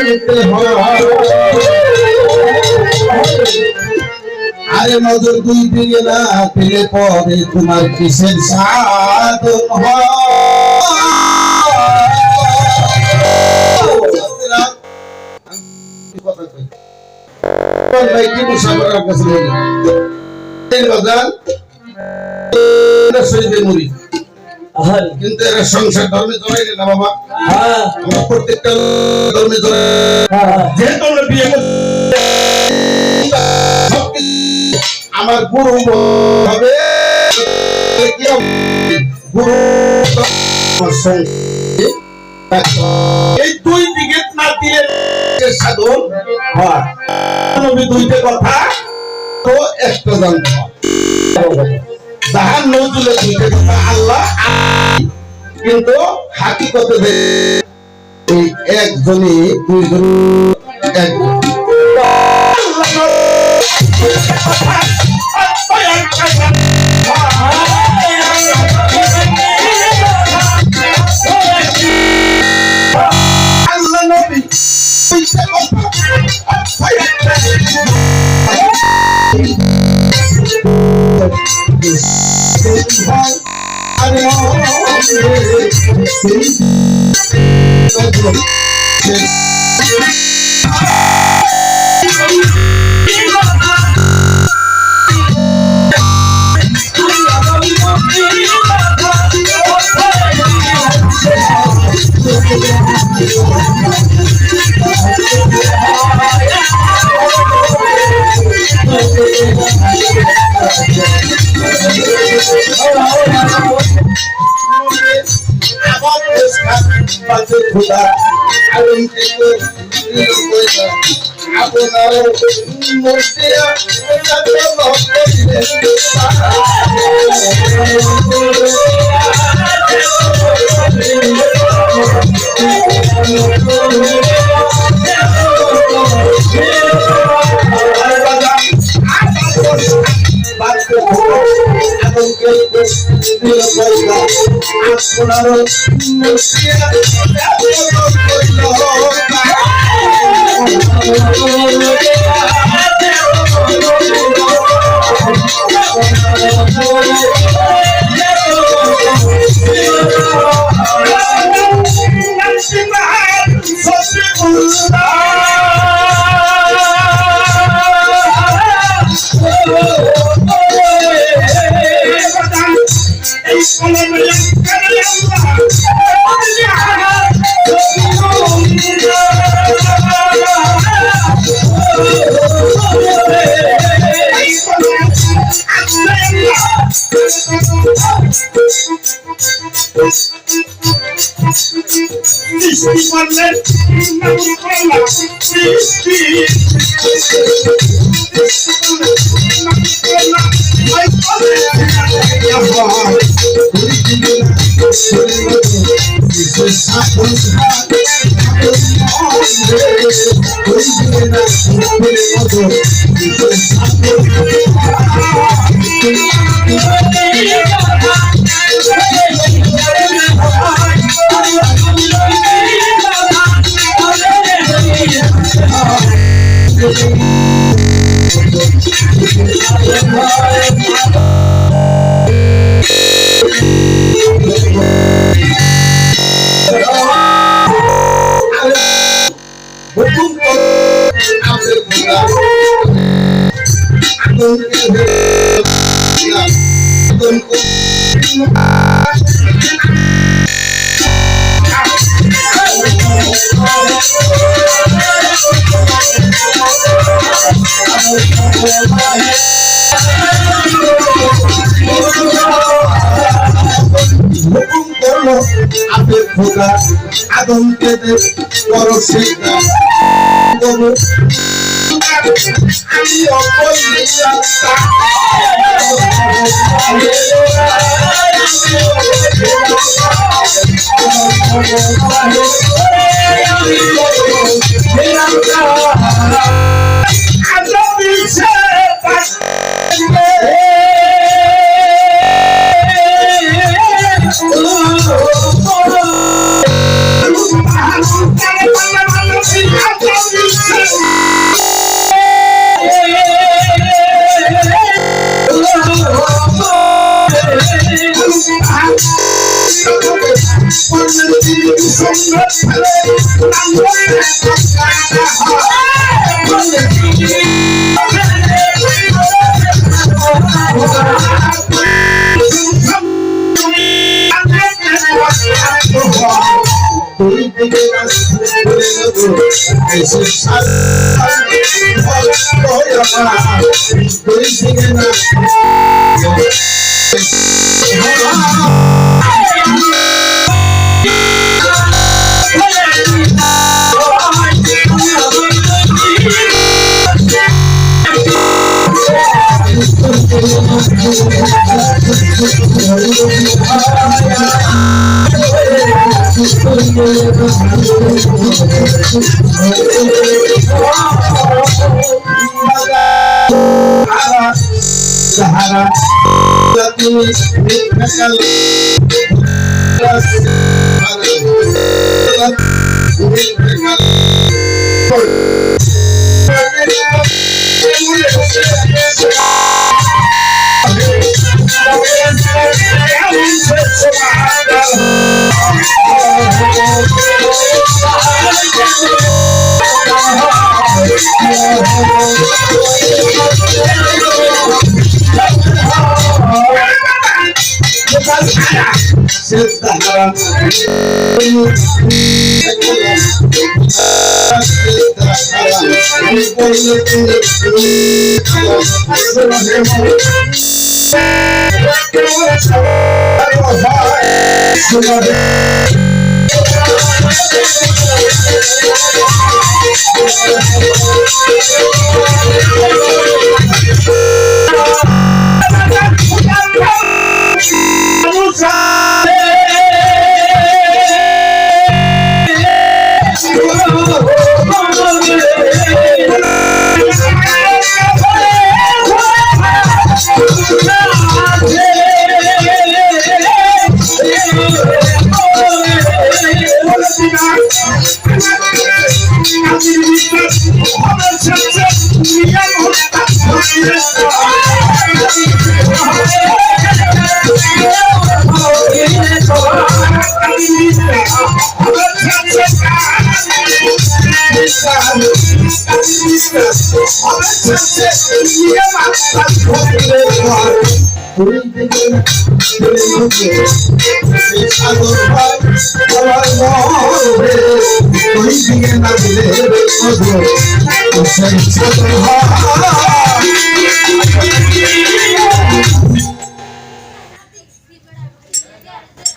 মানতে হয়। আরে নজর দুই দিকে না পেলে পরে তোমার কিসের সাধন হয়। কিন্তু এরা সংসার ধর্মে জড়াই না বাবা। আমরা প্রত্যেকটা ধর্মে যেহেতু আমরা বিয়ে আমার গুরু হবে গুরু এই দুই দিকে না দিয়ে সাধন হয়। দুইটা কথা তো একটা জানতে জাহান নজরুলের দুইটা কথা আল্লাহ, কিন্তু হাকিকতে এই একজনই দুইজন একজন। আদমকে বড় শিক্ষা আমি Sahara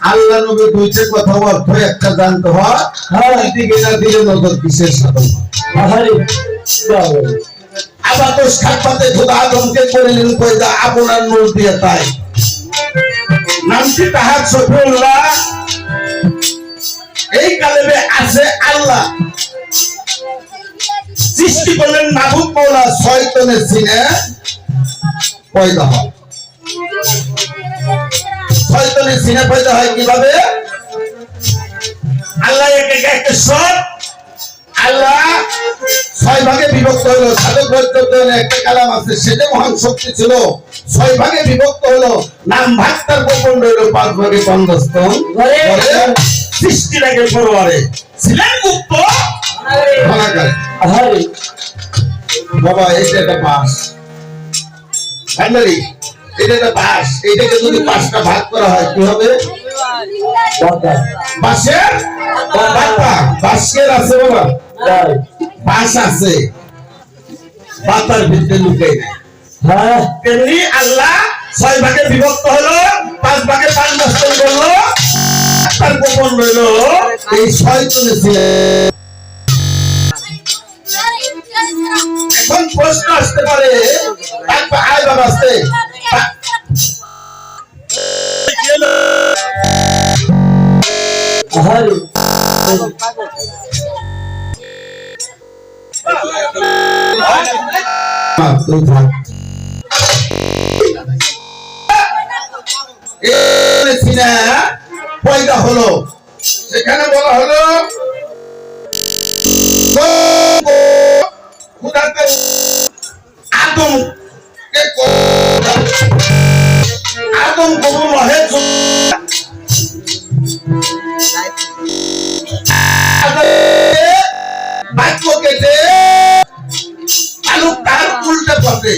আল্লাহ নবী দুইটা কথা অর্থ একটা জানতে হয় দিকে না দিলে নজর কিসের সাধন আবার তো সাক্ষাতে খোদা আদমকে করিলেন পয়দা আপনার নূর দিয়ে তাই নামটি তাহার সফিউল্লাহ এই কালেবে আছে আল্লাহ সৃষ্টি করলেন মাহবুব মাওলা শয়তানের সিনে পয়দা হয় শয়তানের সিনে পয়দা হয় কিভাবে আল্লাহ একে সব আল্লাহ ছয় ভাগে বিভক্ত হলো সাধক বৈদ্যুতের একটা কালাম আছে সেটা মহান শক্তি ছিল ছয় ভাগে বিভক্ত হলো নাম ভাগ তার গোপন রইল পাঁচ ভাগে বন্ধস্থ সৃষ্টির আগে পরবারে ছিলেন গুপ্ত বাবা এটা একটা বাস ফাইনালি এটা একটা বাস এটাকে যদি পাঁচটা ভাগ করা হয় কি হবে বাসের বাসের আছে বাবা বাস আছে পাতার ভিতরে লুকে হ্যাঁ তেমনি আল্লাহ ছয় ভাগে বিভক্ত হলো পাঁচ ভাগে পাঁচ নষ্ট করলো তার গোপন রইল এই শয়তানে ছিল এখন প্রশ্ন আসতে পারে আয় বাবা আসতে পয়দা হলো সেখানে বলা হলো আদম কবুল বাক্য কেটে তার উল্টা পথে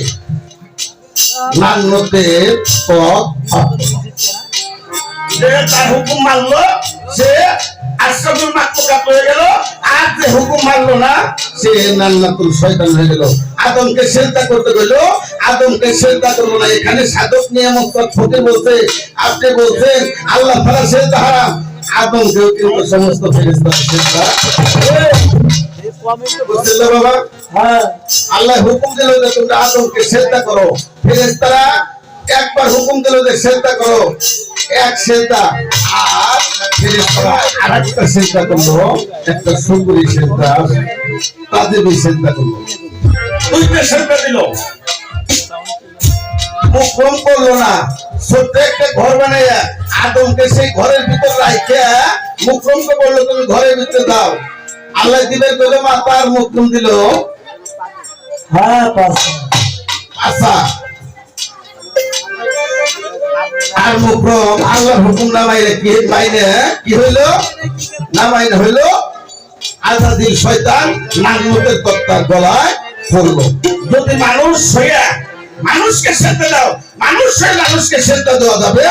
লালনতের পথ তার হুকুম মানলো সে আশরাফুল মাখলুকাত হয়ে গেল, আর যে হুকুম মানলো না সে নাল্লাতুল শয়তান হয়ে গেল। আদমকে সিজদা করতে গেল, আদমকে সিজদা করলো না। এখানে সাধক নিয়ামত ফকির বলতে আপনি বলছেন আল্লাহ তাআলা সিজদা হারাম, আদমকেও কিন্তু সমস্ত ফেরেশতা সিজদা বুঝলে বাবা। হ্যাঁ, আল্লাহ হুকুম দিল যে তোমরা আদমকে সিজদা করো, ফেরেশতারা একবার হুকুম দিল যে সিজদা করো, এক সিজদা, আর ফেরেশতারা আরেকটা সিজদা করলো, একটা শুকরি সিজদা, তাজবি সিজদা করলো, দুইটা সিজদা দিল। মুকরম করলো না, ছোট্ট একটা ঘর বানাইয়া আদমকে সেই ঘরের ভিতর রাখিয়া মুকরমকে বললো তুমি ঘরের ভিতরে দাও। আল্লাহ দিবের কদম তার মুকরম দিল। হ্যাঁ, আচ্ছা, আর মুকরম আল্লাহর হুকুম না মাইনে কি হইলো? না মাইনে হইলো আজাদিল শয়তান নাগমতের তক্তার গলায় পড়লো। যদি মানুষ হইয়া মানুষকে সেজদা দাও, মানুষ হয়ে মানুষকে সেজদা দেওয়া যাবে?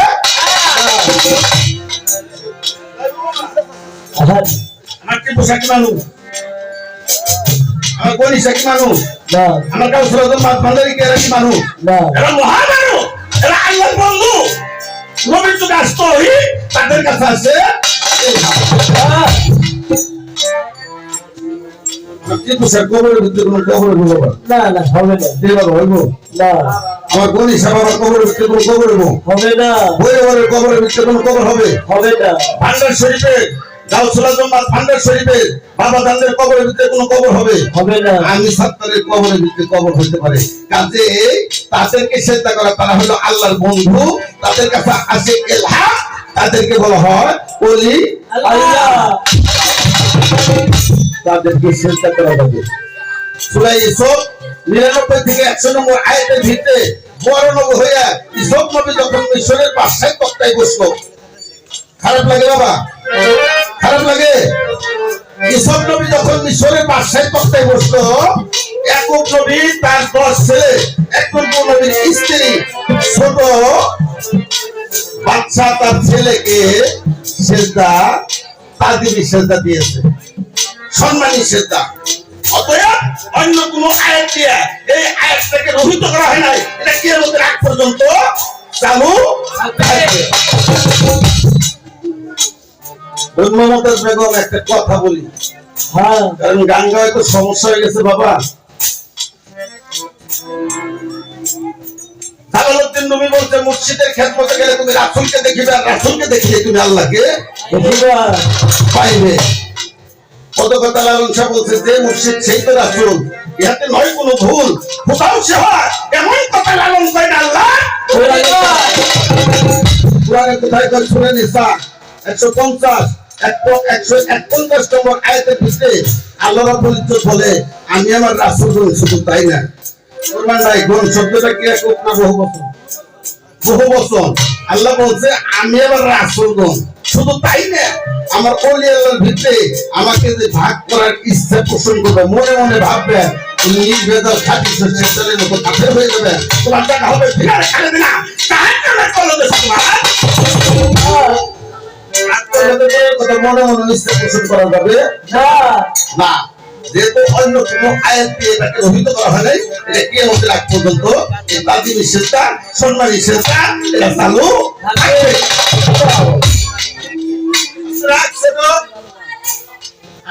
আমার কি পোশাকি মানুষ, আমার গণিসা কি মানুষ, আমার কাউসার ভান্ডারি কে কি মানুষ? এরা মহামানব, এরা আল্লাহর বন্ধু। নবীর যুগে আসতো তাদের কাছে আছে কবরের ভিতরে কোনো কবর হইব না, না হবে না, বাবা হইব না। আমার গণিসা বাবা কবরের ভিতরে কোনো কবর হইব হবে না, কবরের ভিতরে কোনো কবর হবে হবে না। ভান্ডার শরীফে গাউসুল আজম ভান্ডার শরীফে বাবা দানদের কবরের ভিতরে কোনো কবর হবে হবে না। আমি সাত্তারের কবরের ভিতরে কবর হইতে পারে। কাজে তাদেরকে সিজদা করা, তারা হলো আল্লাহর বন্ধু, তাদের কাছে আসে ইলহাম, তাদেরকে বলা হয় ওলি আল্লাহ, তাদেরকে সিজদা করা হবে। সূরা ইউসুফ 99 থেকে 100 নম্বর আয়াতের ভিতরে বড় নবী হইয়া ইউসুফ নবী যখন মিশরের বাদশার তক্তায় বসলো, খারাপ লাগে বাবা, খারাপ লাগে? ইউসুফ নবী যখন মিশরের বাদশার তক্তায় বসলো, ইয়াকুব নবী তার 10 ছেলে, ইয়াকুব নবীর স্ত্রী ছোট বাচ্চা তার ছেলেকে সিজদা তাজবি সিজদা দিয়েছে, সম্মানী সিজদা। অতএব অন্য কোন আয়াত দিয়ে এই আয়াতটাকে রহিত করা হয় নাই, এটা কিয়ামতের আগ পর্যন্ত চালু থাকবে। মমতাজ বেগম একটা কথা বলি, হ্যাঁ, কারণ গান গাওয়ায় তো সমস্যা হয়ে গেছে বাবা। জালালউদ্দিন নবী বলতে মুর্শিদের খেদমতে গেলে তুমি রাসূলকে দেখিবে, আর রাসূলকে দেখিলে তুমি আল্লাহকে পাইবে। কত কথা লালন শাহ বলছে যে মুর্শিদ সেই তো রাসূল, ইহাতে নয় কোনো ভুল, কোথাও সে হয় এমন কথা লালন করেন আল্লাহ। কোরআনে কোথায় করে সূরা নিসা 151 নম্বর আয়াতের ভিতরে আল্লাহ রাব্বুল ইজ্জত বলে আমি আমার রাসূল, শুধু তাই না, কোরআন নাই কোন শব্দটা কি এক বহু বচন। আল্লাহ বলছে আমি আমার রাসূলগণ, শুধু তাই না, আমার ওলি আল্লাহর ভিতরে আমাকে যে ভাগ করার ইচ্ছা পোষণ করবে, মনে মনে ভাববে তুমি নির্ভেজাল খাঁটি শস্যের মতো কাফের হয়ে যাবে, তোমার টাকা হবে ফিরারে খালে দিনা জাহান্নামে কলবে তোমার মনে মনে ইচ্ছা পোষণ করা যাবে না। যেহেতু অন্য কোন আয়াত দিয়ে এটাকে রহিত করা হয় নাই, এটা কিয়ামতের আগ পর্যন্ত এই তাজবি সিজদা, সম্মানী সিজদা এটা চালু থাকবে।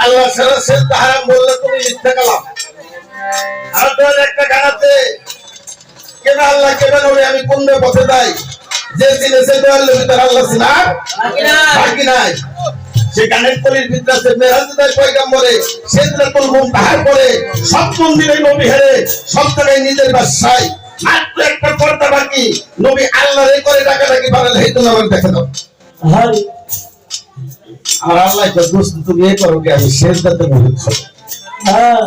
আল্লাহ ছাড়া সিজদা হারাম বললে তুমি মিথ্যা কালাম। আর একটা গান আছে, কেন আল্লাহ কেন নবী আমি কোন পথে যাই, যে চিনেছে দয়াল ভিতরে আল্লাহ চিনার বাকি নাই। সে গানের কলির ভিতরে আছে মেরাজের পয়গম্বরে সিদরাতুল মুনতাহার পরে সব মন্দিরে নবী হেরে, সব জায়গায় নিজের বাসায় মাত্র একটা পর্দা বাকি, নবী আল্লাহরে করে ডাকাডাকি বানালে হেতু নাম দেখে দাও। আর আল্লাহ তো দোস্ত তুমি এই করো কি আমি সিজদাতে বলেছি। হ্যাঁ,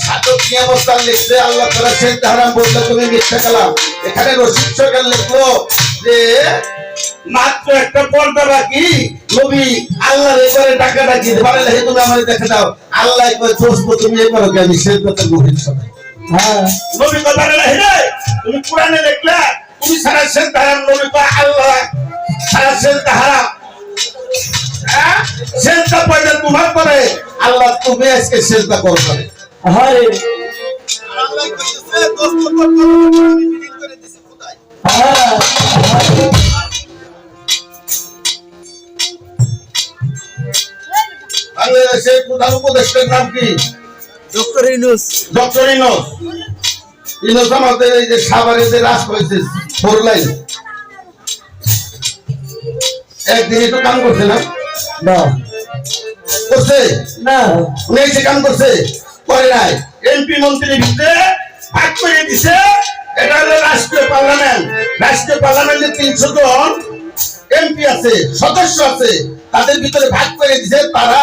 সাধক নিয়ামত লিখছে আল্লাহ তাআলা সিজদা হারাম বললে তুমি মিথ্যা কালাম। এখানে রশিদ সরকার লিখলো যে মাত্র একটা পর্দা বাকি নবী আল্লাহর এবারে টাকা ডাকি পারলে হে তুমি আমারে দেখে দাও আল্লাহ একবার দোস্ত তুমি এবারে কি আমি সেজদাতে গভীর সময় হ্যাঁ নবী কথা বলে হে তুমি কোরআনে দেখলা তুমি সারা সেজদা হারাম নবী কয় আল্লাহ সারা সেজদা হারাম হ্যাঁ সেজদা পয়দা তোমার করে আল্লাহ তুমি আজকে সেজদা করবে হ্যাঁ আল্লাহ কইছে দোস্ত করতে আমি বিলীন করে দিছি খোদাই হ্যাঁ বাংলাদেশের প্রধান উপদেষ্টার নাম কি ডক্টর ইউনূস ইউনূস আমাদের এই যে সাভারে যে রাস্তা হয়েছে 4 লাইন একদিন একটু কাম করছে না করছে না উনি এসে কাম করছে করে নাই এমপি মন্ত্রীর ভিতরে ভাগ করে দিছে এটা হলো রাষ্ট্রীয় পার্লামেন্টে 300 জন এমপি আছে সদস্য আছে তাদের ভিতরে ভাগ করে দিয়েছে তারা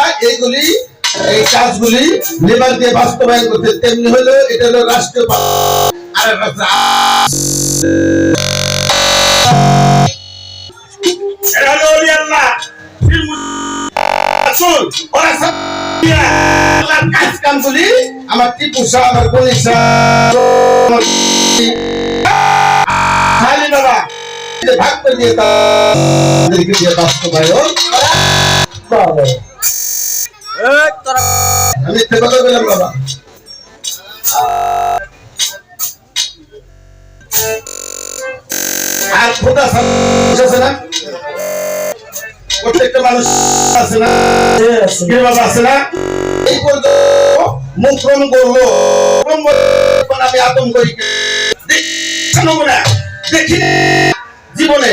এই কাজগুলি লেবার দিয়ে বাস্তবায়ন করতে তেমনি হলো এটা হলো রাষ্ট্রীয় আর এটা হলো ওলি আল্লাহ রাসূল ওরা সব আল্লাহর কাজ কামগুলি আমার টিপু শাহ আমার গনি শাহ খালি বাবা ভাগ করে দিয়ে তাদেরকে দিয়ে বাস্তবায়ন বাবা আমি কথা বললাম বাবা আর খোদা আছে না প্রত্যেকটা মানুষ আছে না বাবা আছে না এই পর্যন্ত মুক্রম করলো আমি আদম করি দেখি জীবনে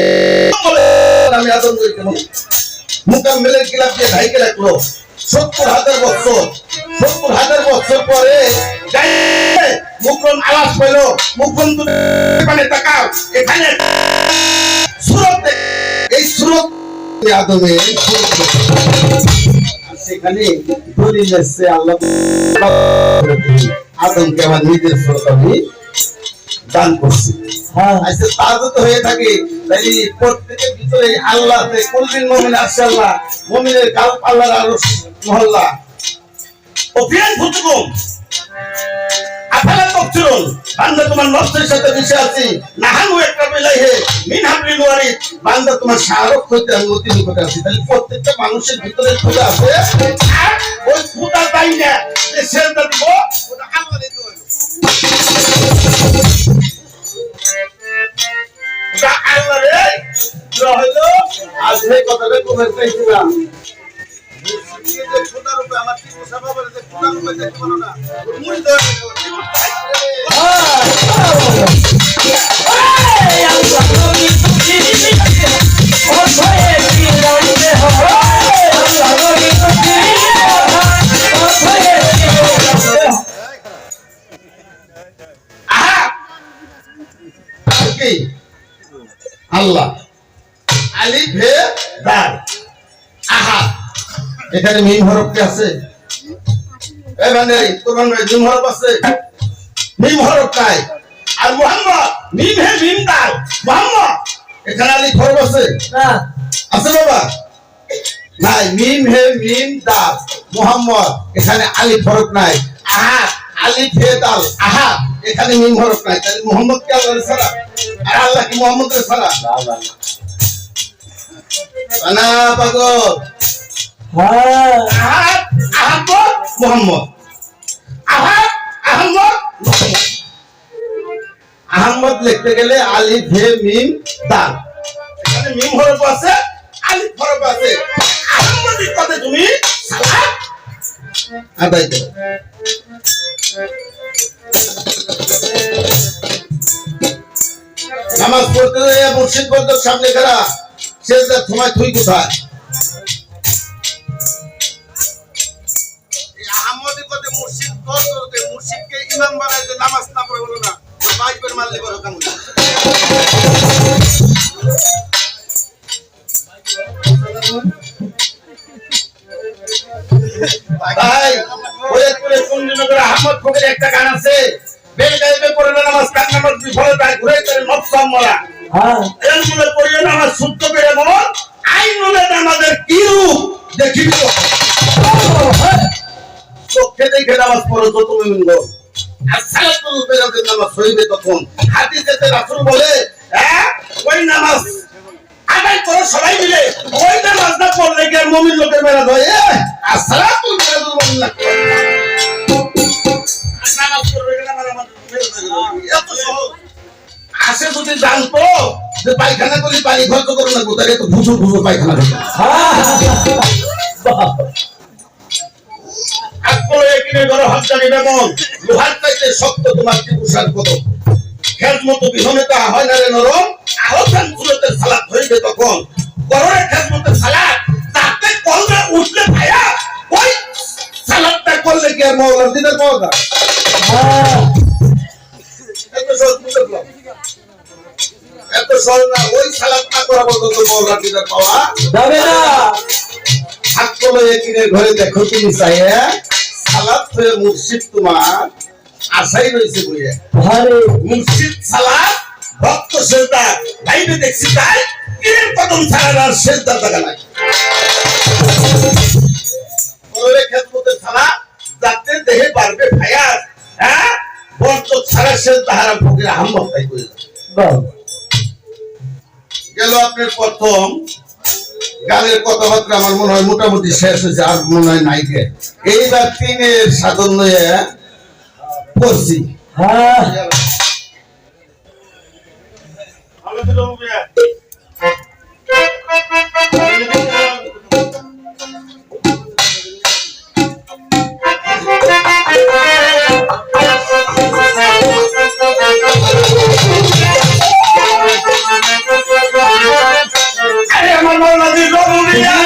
আমি আদম করি কেমন মুকাম্মেলের কিলাপ দিয়ে ঢাইকে রাখলো 70,000 বছর পরে মুকরম আওয়াজ পেল মুকরম তুমি তাকাও এখানে সূরত এই সূরত আদমে সেখানে দলিল আছে আল্লাহ আদমকে আমার নিজের সূরত আমি দান করছি আচ্ছা তা যদি হয়ে থাকে তাহলে প্রত্যেকের ভিতরে আল্লাহ কুল্লিল মুমিন আশাআল্লাহ মুমিনের কাল আল্লাহর আরশ মহল্লা ওফিয়ান ফুতুকুম আফালা তাকতুরুন বান্দা তোমার নফসের সাথে মিশে আছি নাহানু একটা বিলাইহে মিন হাবলিল ওয়ারিদ বান্দা তোমার শাহরুখ হইতে আমি অতি নিকটে আছি তাহলে প্রত্যেকটা মানুষের ভিতরে খোদা আছে আর ওই খোদা তাই না যে সেজদা দিব ওটা আল্লাহর দিতে হইলো ওটা আল্লাহর হইলো আজ এই কথাটা কমেন্ট চাইছিলাম খোদার উপরে আমার টিপু সাহেব বলে যে খোদার উপরে দেখতে পারো না মুড়ি দেওয়া আল্লাহ আলিফ হে দাল আহাদ এখানে মিম হরফ কি আছে এই মানে কোরআন এ মিম হরফ আছে মিম হরফ নাই আর মুহাম্মদ মিম হে মিম দাল মুহাম্মদ এখানে আলিফ হরফ আছে না আছে বাবা নাই মিম হে মিম দাল মুহাম্মদ এখানে আলিফ হরফ নাই আহাদ আলিফ হে দাল আহাদ এখানে মিম হরফ নাই তাহলে মুহাম্মদ কি আল্লাহর ছাড়া আর আল্লাহ কি মুহাম্মদের ছাড়া না পাগল আহাদ আহমদ মুহাম্মদ আহাদ আহমদ আহমদ লিখতে গেলে আলিফ হে মিম দাল এখানে মিম হরফ আছে আলিফ হরফ আছে আহমদের কথা তুমি সালাত আদায় করো নামাজ পড়তে যায় মুর্শিদ বন্ধুর সামনে খাড়া সেজদা তোমায় তুই কোথায় এই আহমদি কথা মুর্শিদ করতে মুর্শিদকে ইমাম বানায় যে নামাজ না পড়ে বলো না ভাই করে মারলে বড় কাম ভাই ফরিদপুরে কুঞ্জনগরে আহমদ ফকির একটা গান আছে বেল গাইবে পড়লে নামাজ কার নামাজ বিফলে তাই ঘুরে করে নফস মরা হ্যাঁ এর মূলে পড়িয়ে নামাজ শুদ্ধ করে বল আইন হলে আমাদের কি রূপ দেখিবি চোখে দেখে নামাজ পড়ো তো তুমি মিলল আর সালাতুল বেরাতের নামাজ হইবে তখন হাদিসেতে রাসূল বলে ওই নামাজ আদায় করো সবাই মিলে ওই নামাজ না পড়লে কি আর মুমিন লোকের বেলা হয় আর সালাতুল বেরাতুল মুমিন না নামাজ পড়বে না এত সহজ আসে যদি জানতো যে পায়খানা করি পানি খরচ করো না কোথায় তো ভুজুর ভুজুর পায়খানা লোহার চাইতে শক্ত তোমার ত্রিপুষার কদম খেত মতো বিহনে তা হয় না রে নরম আহসান সুরতের সালাত হইবে তখন গররে খেত মতো সালাত তাতে কলবে উঠলে ভাইয়া ওই সালাতটা করলে কি আর মাওলার দিনের পাওয়া যায় এত সহজ না ওই সালাত না করা পর্যন্ত মাওলার দিনের পাওয়া যাবে না হাত কলে একিনের ঘরে দেখো তুমি চাইয়া সালাত হয়ে মুর্শিদ তোমার আশাই রয়েছে বইয়া মুর্শিদ সালাত ভক্ত সেজদা লাইভে দেখছি তাই পীরের কদম ছাড়া আর সেজদা জায়গা নাই ওরে খেদমতের সালাত যাতে দেহে পারবে ভায়াস বর্ত ছাড়া সেজদা হারাম ফকির আহমদ তাই কইল গেল আপনার প্রথম গানের কথাবার্তা আমার মনে হয় মোটামুটি শেষ হয়েছে আর মনে হয় নাই গে এইবার তিনের সাধন নিয়ে পড়ছি আমার মৌলা দি রবুলিয়া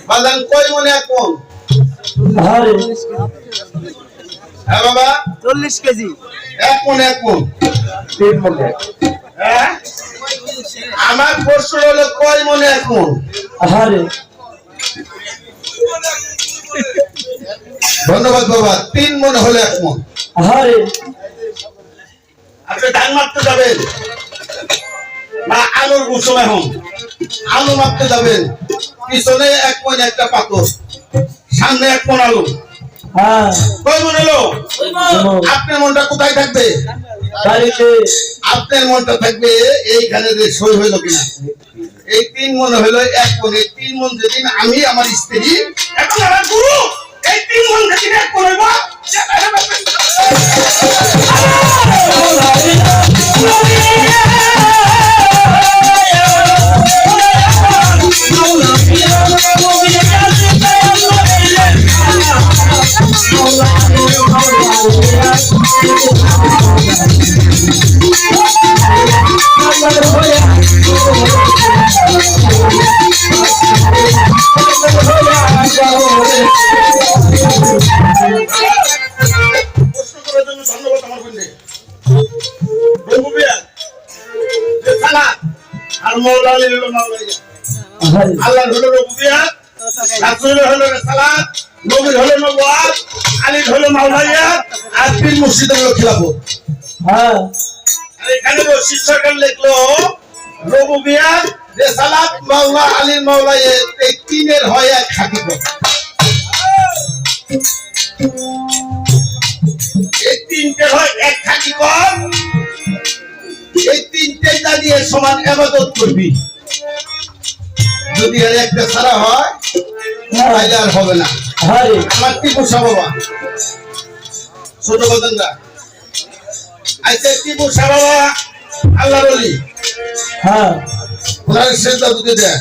বাজান কয় মনে এখন হ্যাঁ বাবা 40 কেজি এক মন 3 মনে হ্যাঁ আমার প্রশ্ন হলো কয় মনে এখন ধন্যবাদ বাবা। 3 মন হলে 1 মন। আরে আপনি ধান মারতে যাবেন না আলুর মৌসুম এখন? আলু মারতে যাবেন, পিছনে 1 মন একটা পাথর, সামনে 1 মন আলু। হ্যাঁ কয় মন হলো? আপনার মনটা কোথায় থাকবে? বাড়িতে। আপনার মনটা থাকবে এইখানে, যে সই হইলো কিনা। এই 3 মন হইলো 1 মন। এই 3 মন যেদিন আমি আমার স্ত্রী এখন আমার গুরু, এই 3 মন যেদিন 1 মন হইব, আল্লাহ হলো রুবিয়া, রাসূল হলো রিসালাত, নবী হলো নবুয়াত, আলী হলো মাওলাইয়া, আর পীর মুর্শিদ হলো খিলাফত। হ্যাঁ আর এখানে বৈশিষ্ট্য সরকার লিখলো রুবিয়া, রিসালাত, মাওলা, আলীর মাওলাইয়া, এই তিনের হয় এক হাকিকত। এই তিনটে হয় এক হাকিকত। এই তিনটে দাঁড়িয়ে সমান ইবাদত করবি। যদি আর একটা ছাড়া হয় তাহলে আর হবে না। আমার টিপু শাহ বাবা, ছোট বাজানরা, আচ্ছা টিপু শাহ বাবা আল্লাহর ওলি, হ্যাঁ ওনার সেজদা যদি দেয়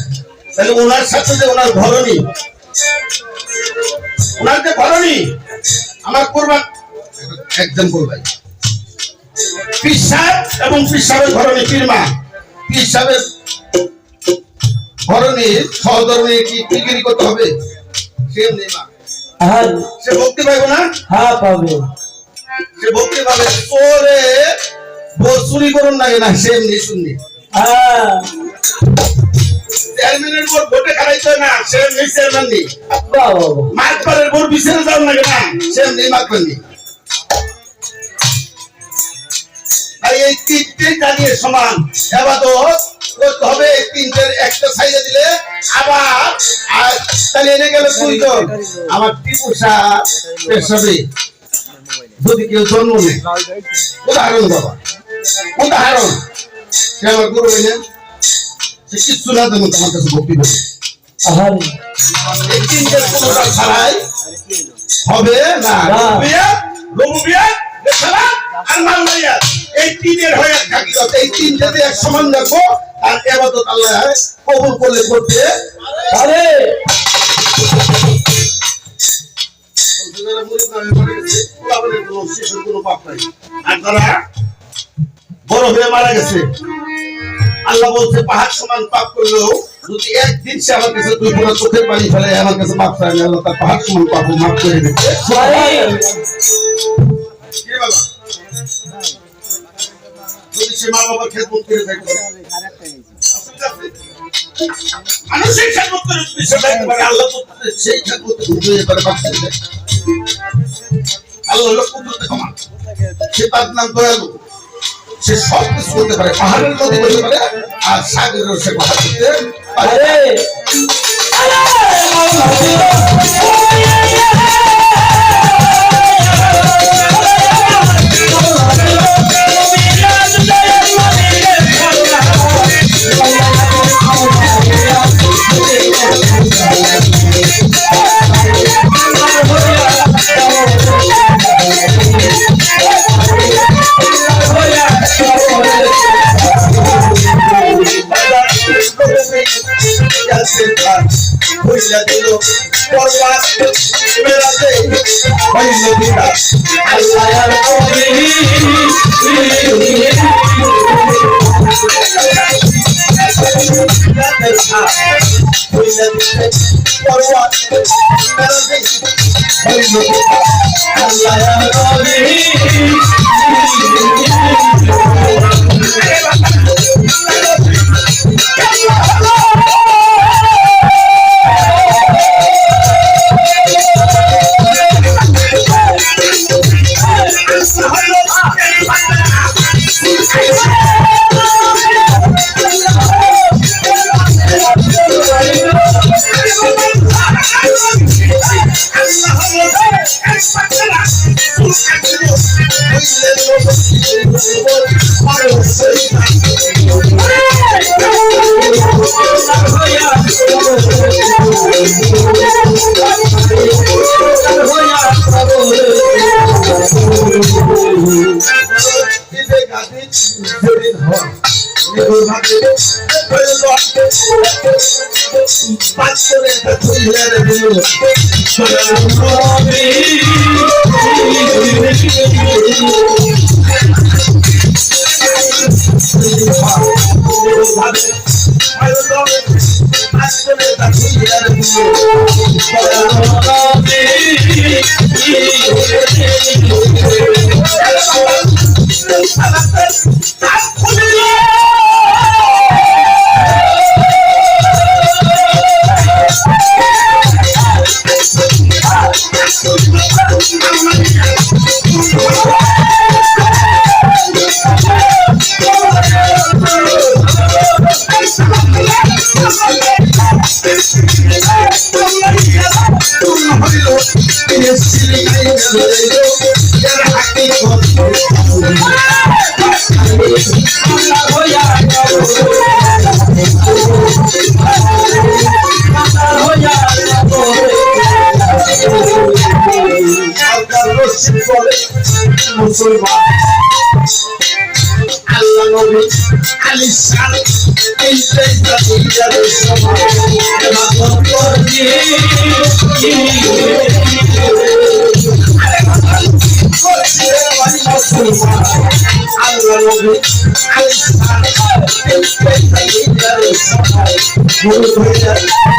তাহলে ওনার সাথে যে ওনার ঘরণী, ওনার যে ঘরণী আমার কোরবান একদম করবাই। পীর সাহেব এবং পীর সাহেবের ঘরণী পীরমা, পীর সাহেবের ঘরণীর সহধর্মী কি টিকিরি করতে হবে? সে ভক্তি পাইবো না? হ্যাঁ পাবে। সে ভক্তি পাবে। চোরে চুরি করুন লাগে না, সে এমনি শুননি। হ্যাঁ চেয়ারম্যানের ভোট ভোটে খারাইতে না, সে এমনি চেয়ারম্যান নি। মাতবারের ভোট বিচারে যাওয়ার লাগে না, সে এমনি মাতবার নি। তাই এই তিনটে জানিয়ে সমান ইবাদত করতে হবে। এই তিনটের একটা সাইডে দিলে আবার তাহলে এনে গেল 2 জন। আমার টিপু শাহ পেশাবে যদি কেউ জন্ম নেয়, উদাহরণ বাবা, উদাহরণ, সে আমার গুরু হইলেন, সে কিচ্ছু না তেমন তোমার কাছে ভক্তি করবে। এই তিনটের কোনোটা ছাড়াই হবে না। আর মাওলাইয়া, এই তিনের হয়ে এক হাকিকত। এই তিনটাতে এক সমান রাখবো আর ইবাদত আল্লাহ কবুল করলে করতে পারে। আর যারা বড় হয়ে মারা গেছে, আল্লাহ বলছে পাহাড় সমান পাপ করলেও যদি একদিন সে আমার কাছে 2 ফোঁটা চোখের পানি ফেলে আমার কাছে মাপ চায়, আল্লাহ তার পাহাড় সমান পাপ মাফ করে দিচ্ছে। যদি সে মা বাবার খেদমত করে থাকবে, মানুষের খেদমত করে যদি সে থাকতে পারে, আল্লাহ তো সেই খেদমত ঘুরিয়ে করে বাঁচতে দেয়। আল্লাহ হলো কুদরতে ক্ষমা, সে তার নাম দয়ালু, সে সব কিছু করতে পারে, পাহাড়ের নদী করতে পারে আর সাগরেরও সে কথা করতে পারে। ভুইলা দিল পরবাস মেরাতে হইল দিদা আল্লাহর ওলি ভুইলা দিল পরবাস মেরাতে হইল দিদা আল্লাহর ওলি মুসলমান আল্লাহ নবী আলী শান এই জাতির সমাজ এবাদত করতে আল্লাহ নবী আলী শান এই জাতির সমাজ গুরু হয়ে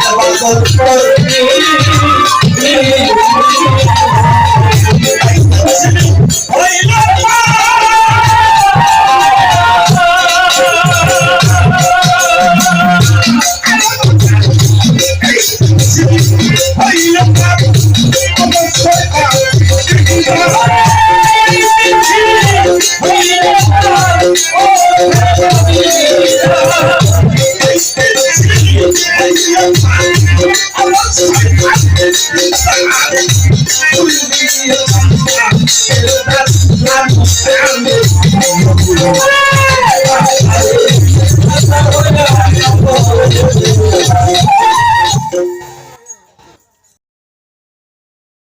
এবাদত করতে